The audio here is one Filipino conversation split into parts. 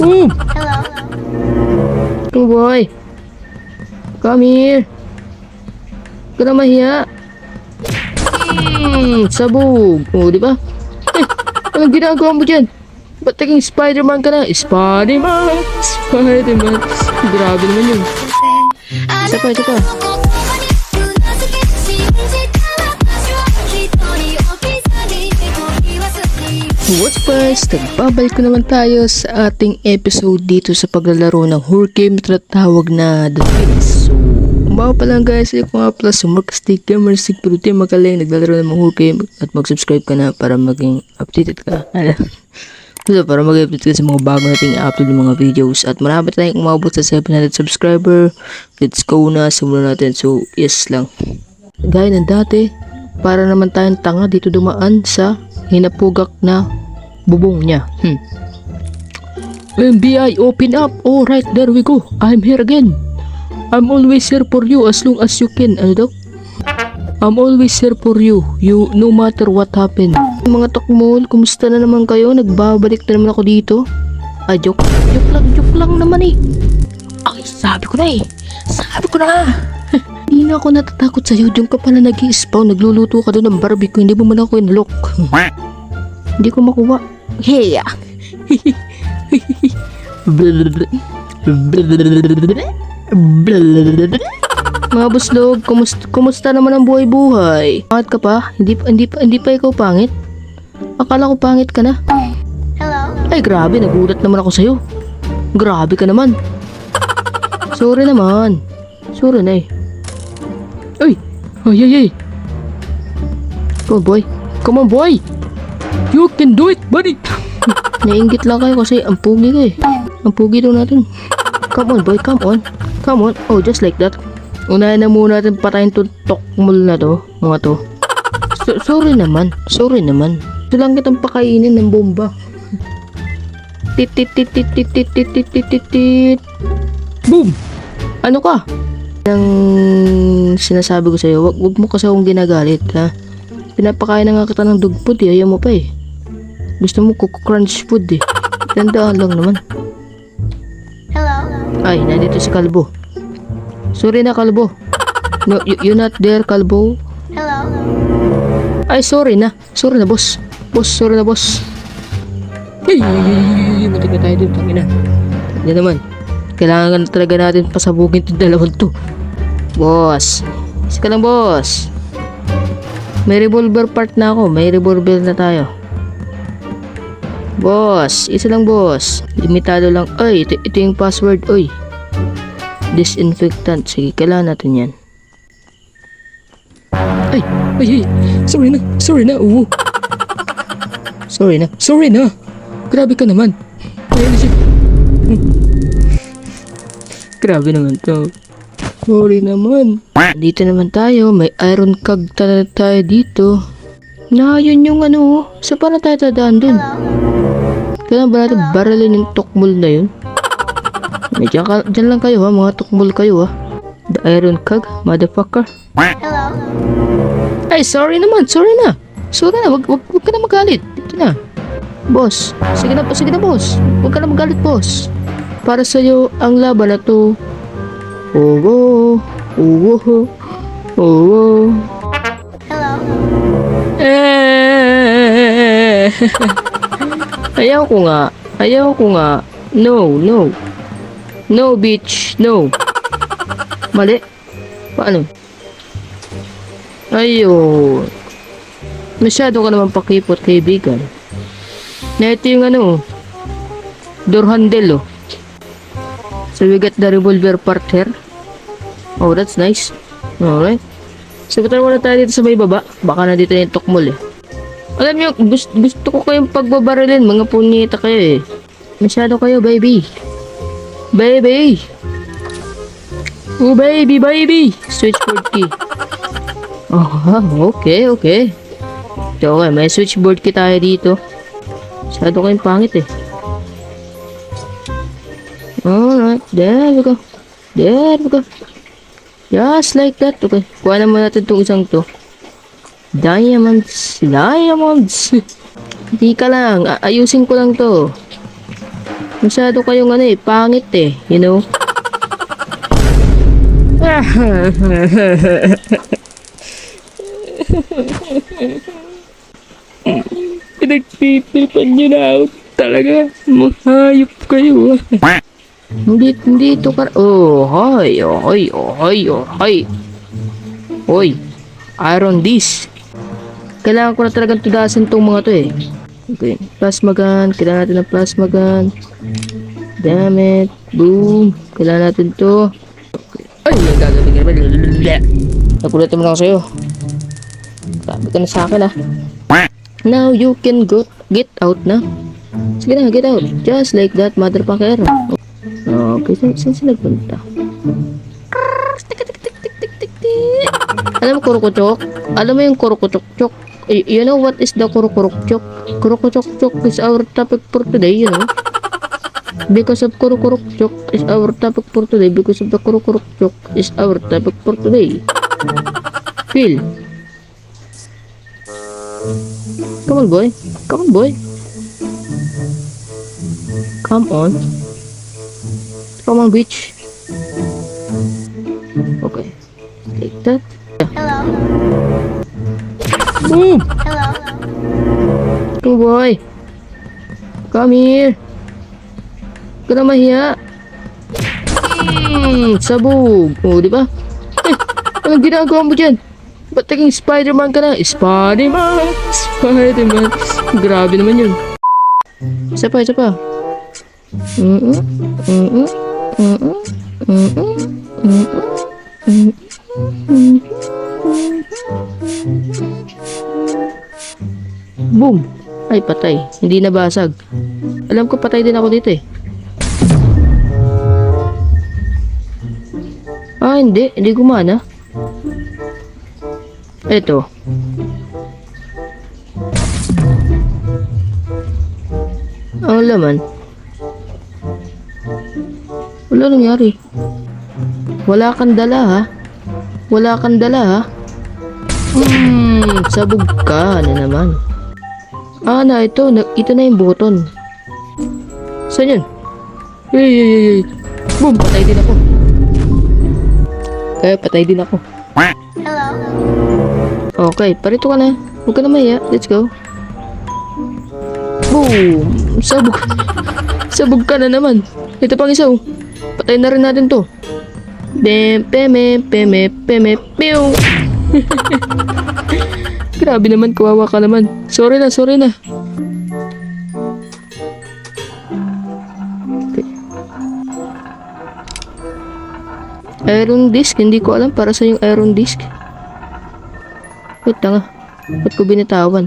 Boom! Hello. Oh boy. Come here. Huwag ka na mahiya. Sabog. Oh, di ba? Eh, anong ginagawa mo dyan? Ba't naging Spider-Man ka na? Spider-Man! Spider-Man! Grabe naman yun. Isa pa, isa pa. What's up guys? Nagbabalik ko naman tayo sa ating episode dito sa paglalaro ng horror game na tinatawag na The Face. So, kung bago pa lang guys, ako nga pala sa Markastig Gamer Sig pero di magaling naglalaro ng mga horror game at mag-subscribe ka na para maging updated ka. So, para mag-update ka sa mga bago nating upload ng mga videos at marami tayong umabot sa 700 subscriber. Let's go na, simulan natin. So, yes lang. Gaya ng dati, para naman tayong tanga dito dumaan sa hinapugak na bubong niya. FBI, open up. Oh, right, there we go. I'm here again. I'm always here for you as long as you can. Ano daw? I'm always here for you. You, no matter what happened. Mga tokmol, kumusta na naman kayo? Nagbabalik na naman ako dito. Ah, joke lang naman eh. Ay, sabi ko na eh. Sabi ko na. Hindi na ako natatakot sa'yo. Diyan ka pala nag-i-spawn. Nagluluto ka doon ng barbecue. Hindi mo man ako inlock. Hindi ko makuha. Hey! Mga buslog, kumusta naman ang buhay-buhay? Pangit ka pa? Hindi pa ikaw pangit? Akala ko pangit ka na. Hello. Ay grabe, nagulat naman ako sa'yo. Grabe ka naman. Sorry naman. Sorry na eh. Ay! Ay! Come on boy. Come on boy! You can do it, buddy! Nainggit lang kayo kasi ang pugi ka eh. Ang pugi daw natin. Come on boy, come on. Come on. Oh, just like that. Unahin na muna natin patayin itong tokmol na to. Mga to. Sorry naman. Sorry naman. Ito lang kitang pakainin ng bomba. Tit. Boom! Ano ka? Ang sinasabi ko sa'yo, wag mo kasi akong ginagalit, ha? Pinapakain na nga kita ng dog food, eh. Ayaw mo pa, eh. Gusto mo crunch food, eh. Tandaan lang naman. Hello. Ay, nandito si Kalbo. Sorry na, Kalbo. No, you're not there, Kalbo. Hello. Ay, sorry na. Sorry na, boss. Boss, sorry na, boss. Hey, matig na tayo dun, tangina. Hindi naman. Kailangan talaga natin pasabugin itong dalawang to. Boss. Isa ka lang, boss. May revolver part na ako. May revolver na tayo. Boss. Isa lang, boss. Limitado lang. Ay, ito yung password. Oy. Disinfectant. Sige, kailangan natin yan. Ay. Sorry na. Oo. Sorry na. Grabe ka naman. Ayun siya. Grabe naman to. Sorry naman. Dito naman tayo. May iron kag tayo dito. Na yun yung ano. Saan pa na tayo tadaan dun? Kailan ba natin baralin yung tokmol na yun? Diyan lang kayo ha. Mga tokmol kayo ha. The iron kag. Motherfucker. Hello. Ay sorry naman. Sorry na. Wag ka na magalit. Dito na. Boss. Sige na boss. Wag ka na magalit boss. Para sa'yo ang laban na to. Oh. Hello. Ayaw ko nga. No, bitch. No. Mali. Paano? Ayun. Masyado ka naman pakipot, kaibigan. Na ito yung ano. Door handle oh. So we got the revolver part here. Oh, that's nice. Alright. So punta muna tayo dito sa may baba. Baka na dito yung tokmol eh. Alam nyo, gusto ko kayong pagbabarilin. Mga punyeta kayo eh. Masyado kayo, baby. Oh, baby. Switchboard key. Oh, okay. So, okay, may switchboard key tayo dito. Masyado kayong pangit eh. Alright, there we go. Just like that. Okay, kuha naman natin itong isang to. Diamonds. Hindi ka lang. Ayusin ko lang to. Masyado kayong pangit you know? Pinagpipilipan nyo na ako talaga. Mahayop kayo. Hindi ito oh, hoy. Hoy, iron disc. Kailangan ko na talagang tudasan tong mga to Okay, plasma gun. Kailangan natin ng plasma gun. Damn it. Boom. Kailangan natin to. Okay. Ay, yung gagawin ka naman. Nakulat naman ako sa'yo. Sabi ka na sa akin Now you can get out na. Sige na, get out. Just like that, motherfucker. Okay, saan sila nagpunta? Alam mo, kurukuchok? Alam mo yung kurukuchok-chok? You know what is the kurukuchok? Kurukuchok-chok is our topic for today, you know? Because of kurukuchok is our topic for today. Because of the kurukuchok is our topic for today. Feel. Come on, boy. Come on, boy. Come on. Come on, bitch. Okay. Take that. Hello. Boom! Hello. Come on, boy. Come here. Huwag ka na mahiya. Sabog. Di ba? Anong ginagawa mo dyan? Ba't naging Spider-Man ka na? Spider-Man! Grabe naman yun. Isa pa. Boom! Ay, patay. Hindi nabasag. Alam ko patay din ako dito hindi. Hindi gumana. Ito. Ang laman. Wala nangyari. Wala kang dala sabog ka na naman. Ito na yung button. Saan yun? Hey. Boom! Patay din ako. Hello. Okay, parito ka na. Huwag ka na maya. Let's go. Boom! Sabog ka na naman. Ito pang isa Patay na rin natin to. Peme. Pew! Grabe naman, kawawa ka naman. Sorry na. Okay. Iron disc, hindi ko alam para sa yung iron disc. Wait nga. Ba't ko binitawan?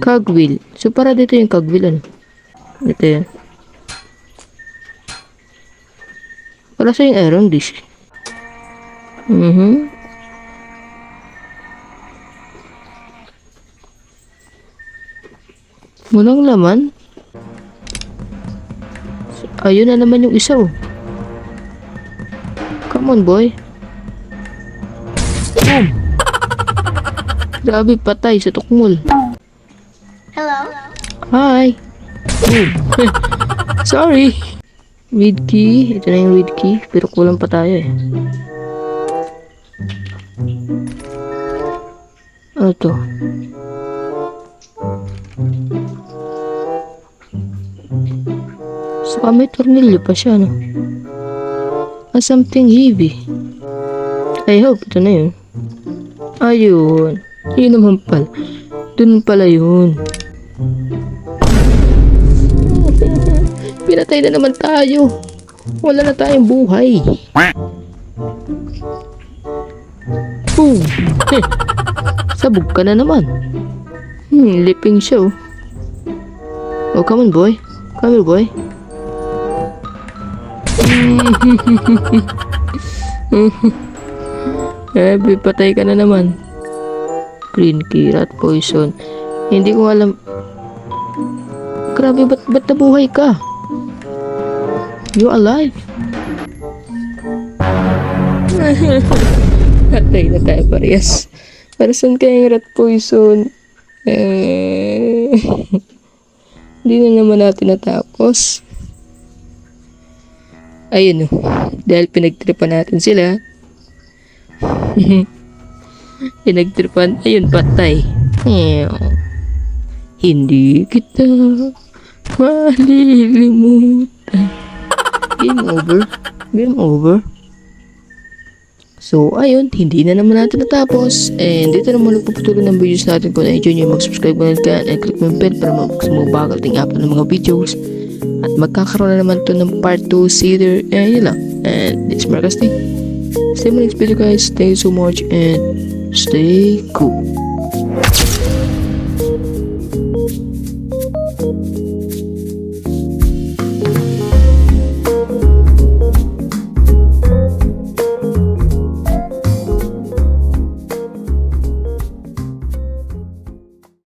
Cogwheel. So para dito yung cogwheel Ito yan. Para sa yung iron disc. Walang laman. Ayun na naman yung isa Come on, boy. Boom! Grabe, patay sa tukmol. Hello. Hi! Boom! Sorry! Read key. Ito na yung read key. Pero kulang pa tayo Ano to? Saka may tornilyo pa siya, something heavy. I hope ito na yun. Ayun. Yun naman pala. Dun pala yun. Pinatay na naman tayo. Wala na tayong buhay. Boom! Sabog ka na naman. Liping siya Oh, come on, boy. Come here, boy. Patay ka na naman. Green key, rat poison. Hindi ko alam. Grabe, ba't nabuhay ka? You alive? Patay na tayo parehas. Para saan kayong rat poison? Hindi na naman natin natapos. Ayun dahil pinagtripan natin sila. Pinagtripan, ayun patay. Hindi kita malilimutan. Game over. Game over. So, ayun, hindi na naman natin natapos. And dito naman nagpuputuloy ng videos natin. Kung na-enjoy nyo, mag-subscribe mo na and click mo yung bell para mag-sumabagal ting upload ng mga videos. At magkakaroon na naman to ng part 2. See you there. And yun lang. And this is Marcus T. Stay mo next video guys. Thank you so much and stay cool.